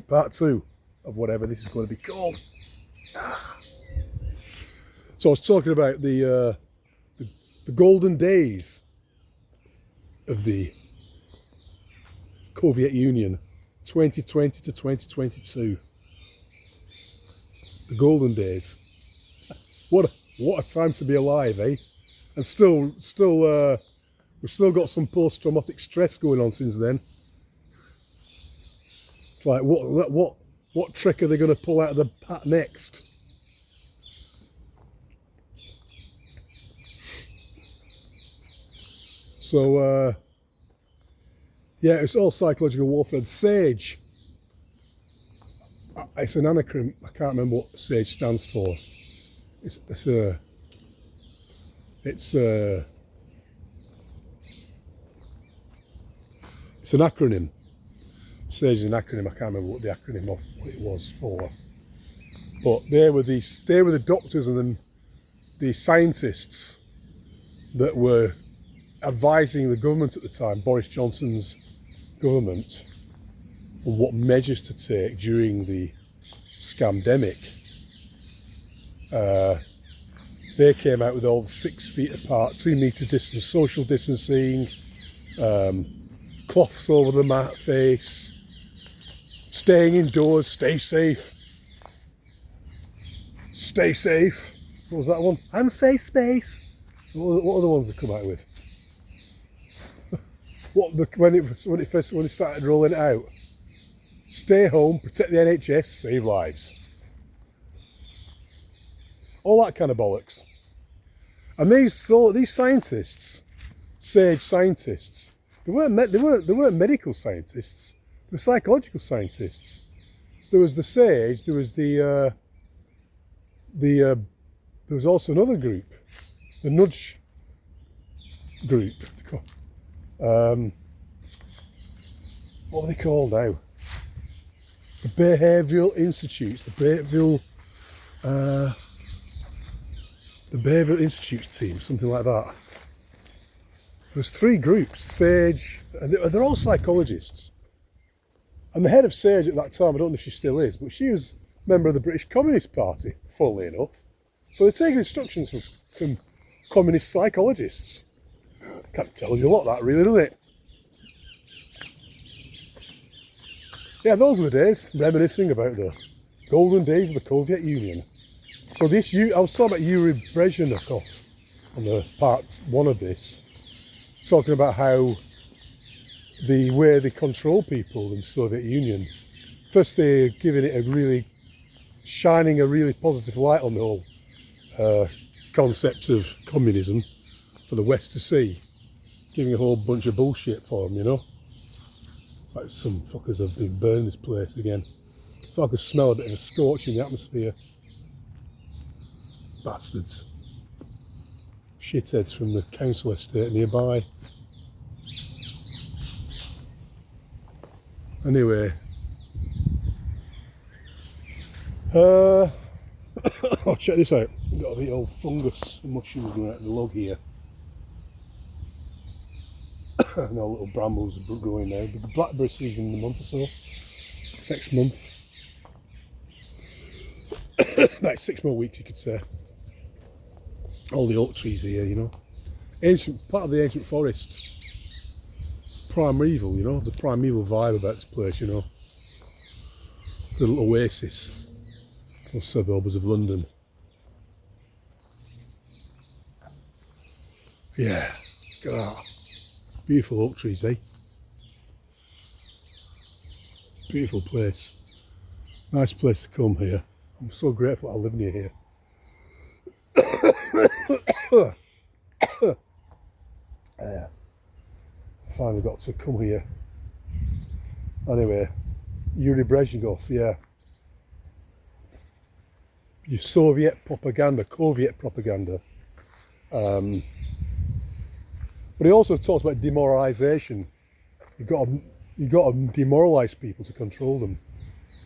Part 2 of whatever this is going to be called. So I was talking about the golden days of the Coviet Union, 2020 to 2022. The golden days. What a time to be alive, eh? And still, we've still got some post-traumatic stress going on since then. It's like, what trick are they going to pull out of the hat next? So, yeah, it's all psychological warfare. SAGE, it's an acronym. I can't remember what SAGE stands for. It's an acronym. SAGE is an acronym. I can't remember what the acronym of what it was for. But they were the doctors and then the scientists that were advising the government at the time, Boris Johnson's government, on what measures to take during the scamdemic. They came out with all the 6 feet apart, 2 metre distance, social distancing, cloths over the face, staying indoors, stay safe. Stay safe. What was that one? And space. What other ones they come out with? When it started rolling it out? Stay home, protect the NHS, save lives. All that kind of bollocks. And these scientists, SAGE scientists, they weren't medical scientists. They were psychological scientists. There was the SAGE. There was there was also another group, the Nudge group. What were they called now? The Behavioural Institutes, the Behavioural Institutes team, something like that. There's 3 groups, SAGE, and they're all psychologists. And the head of SAGE at that time, I don't know if she still is, but she was a member of the British Communist Party, funnily enough. So they're taking instructions from communist psychologists. Kind of tells you a lot, that really, doesn't it? Yeah, those were the days, reminiscing about the golden days of the Coviet Union. So I was talking about Yuri Brezhnev on the part 1 of this, talking about how the way they control people in the Soviet Union. First they're giving it shining a really positive light on the whole concept of communism for the West to see, giving a whole bunch of bullshit for them, you know. It's like some fuckers have been burning this place again. I thought I could smell a bit of a scorch in the atmosphere. Bastards. Shitheads from the council estate nearby. Anyway. Oh, check this out. Got a bit old fungus and mushrooms growing out of the log here. No little brambles growing now. The blackberry season in a month or so. Next month. Like 6 more weeks, you could say. All the oak trees here, you know. Part of the ancient forest. It's primeval, you know. There's a primeval vibe about this place, you know. The little oasis. The suburbs of London. Yeah, look at that. Beautiful oak trees, eh? Beautiful place. Nice place to come here. I'm so grateful I live near here. Yeah. Finally got to come here. Anyway, Yuri Brezhnev, yeah. Your Soviet propaganda, Coviet propaganda. But he also talks about demoralisation. You've got to demoralise people to control them,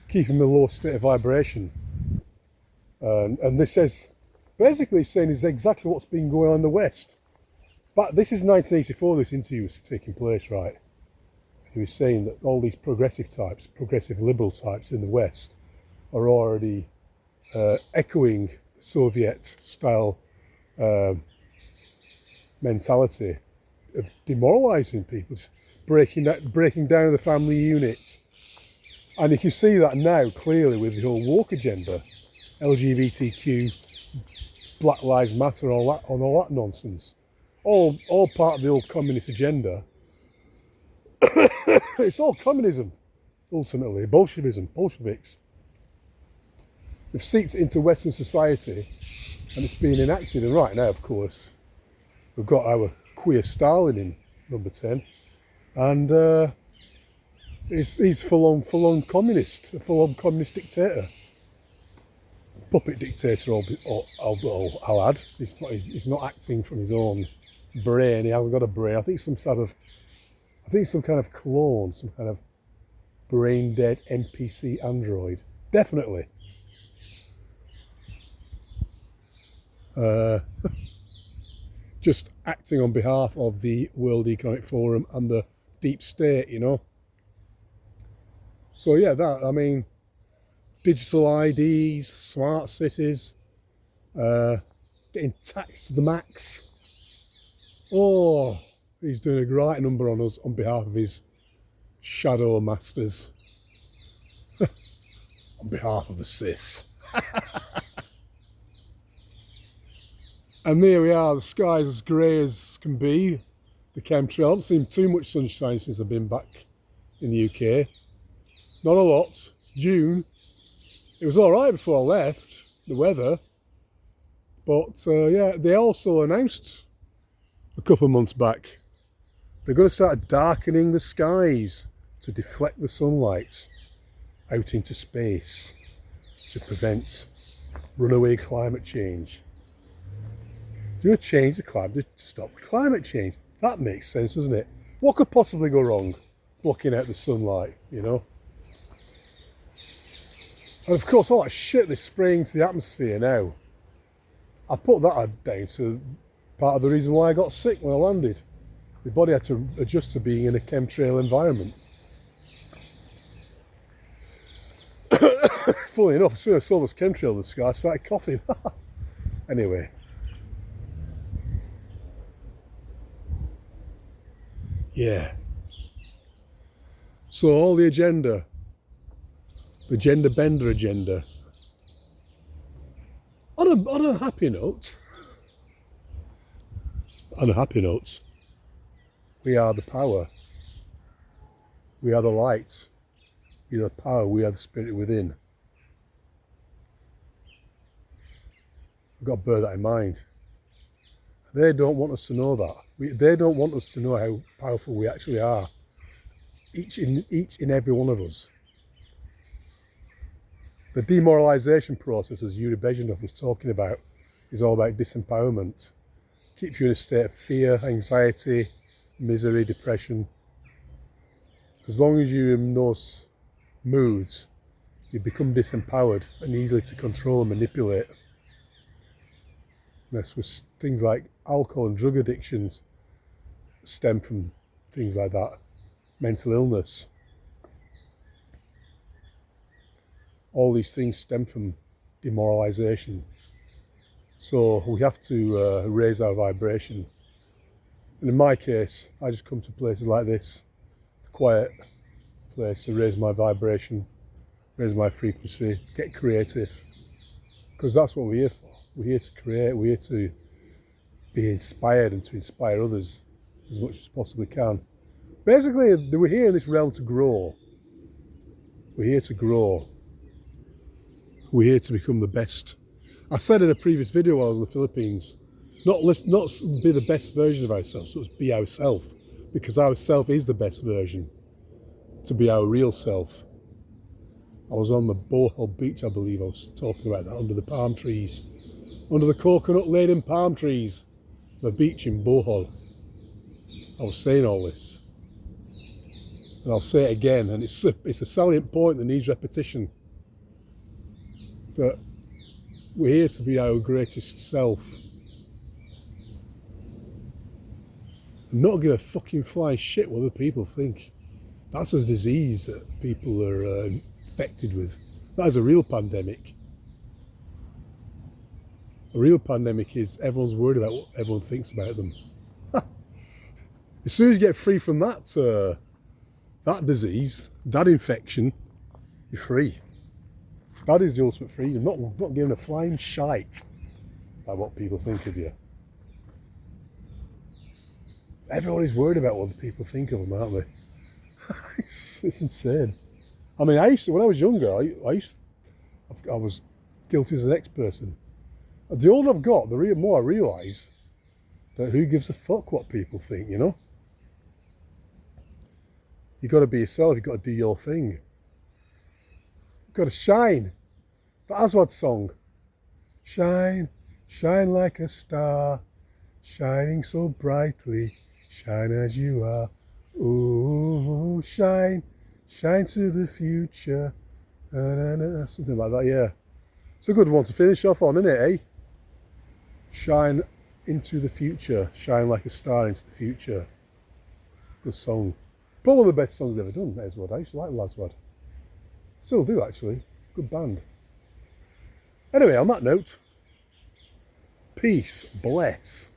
keep them in a low state of vibration. And this says, basically saying is exactly what's been going on in the West. But this is 1984, this interview was taking place, right? he was saying that all these progressive types, progressive liberal types in the West, are already echoing Soviet-style mentality of demoralising people, breaking down the family unit. And you can see that now clearly with the whole woke agenda, LGBTQ, Black Lives Matter, all that nonsense. All part of the old communist agenda. It's all communism, ultimately, Bolshevism, Bolsheviks. They've seeped into Western society and it's being enacted. And right now, of course, we've got our queer Stalin in number 10. And he's full-on communist, a full-on communist dictator. Puppet dictator, I'll add. He's not acting from his own brain. He hasn't got a brain. I think some kind of clone, some kind of brain-dead NPC android. Definitely. Just acting on behalf of the World Economic Forum and the deep state, you know. So yeah, digital IDs, smart cities, getting taxed to the max. Oh, he's doing a great number on us on behalf of his shadow masters. On behalf of the Sith. And there we are, the sky's as grey as can be. The chemtrail. I haven't seen too much sunshine since I've been back in the UK. Not a lot. It's June. It was all right before I left, the weather. But yeah, they also announced a couple of months back they're going to start darkening the skies to deflect the sunlight out into space to prevent runaway climate change. You're going to change the climate to stop climate change. That makes sense, doesn't it? What could possibly go wrong blocking out the sunlight, you know? And of course, all that shit they're spraying into the atmosphere now, I put that down to part of the reason why I got sick when I landed. My body had to adjust to being in a chemtrail environment. Funnily enough, as soon as I saw this chemtrail in the sky, I started coughing. Anyway. Yeah. So all the agenda, the gender bender agenda. On a happy note, we are the power. We are the light. We are the power. We are the spirit within. We've got to bear that in mind. They don't want us to know that. They don't want us to know how powerful we actually are. Each in every one of us. The demoralisation process, as Yuri Bezhenov was talking about, is all about disempowerment. Keep you in a state of fear, anxiety, misery, depression. As long as you're in those moods, you become disempowered and easily to control and manipulate. This was things like alcohol and drug addictions stem from things like that. Mental illness. All these things stem from demoralisation. So we have to raise our vibration. And in my case, I just come to places like this, a quiet place to raise my vibration, raise my frequency, get creative. Because that's what we're here for. We're here to create, we're here to be inspired and to inspire others as much as possibly can. Basically, we're here in this realm to grow. We're here to grow. We're here to become the best. I said in a previous video while I was in the Philippines, not be the best version of ourselves, but be ourselves. Because our self is the best version. To be our real self. I was on the Bohol beach, I believe. I was talking about that under the palm trees. Under the coconut-laden palm trees. The beach in Bohol. I was saying all this. And I'll say it again, and it's a salient point that needs repetition. That we're here to be our greatest self. And not give a fucking flying shit what other people think. That's a disease that people are infected with. That is a real pandemic. A real pandemic is everyone's worried about what everyone thinks about them. As soon as you get free from that disease, that infection, you're free. That is the ultimate freedom. Not giving a flying shite about what people think of you. Everybody's worried about what the people think of them, aren't they? It's insane. I mean, when I was younger, I was guilty as the next person. The older I've got, the more I realise that who gives a fuck what people think, you know? You've got to be yourself, you've got to do your thing. You've got to shine. The Aswad song. Shine, shine like a star, shining so brightly, shine as you are. Ooh, shine, shine to the future. Na, na, na. Something like that, yeah. It's a good one to finish off on, isn't it, eh? Shine into the future, shine like a star into the future. Good song. Probably one of the best songs ever done, Aswad. I used to like Laswad. Still do, actually. Good band. Anyway, on that note, peace, bless.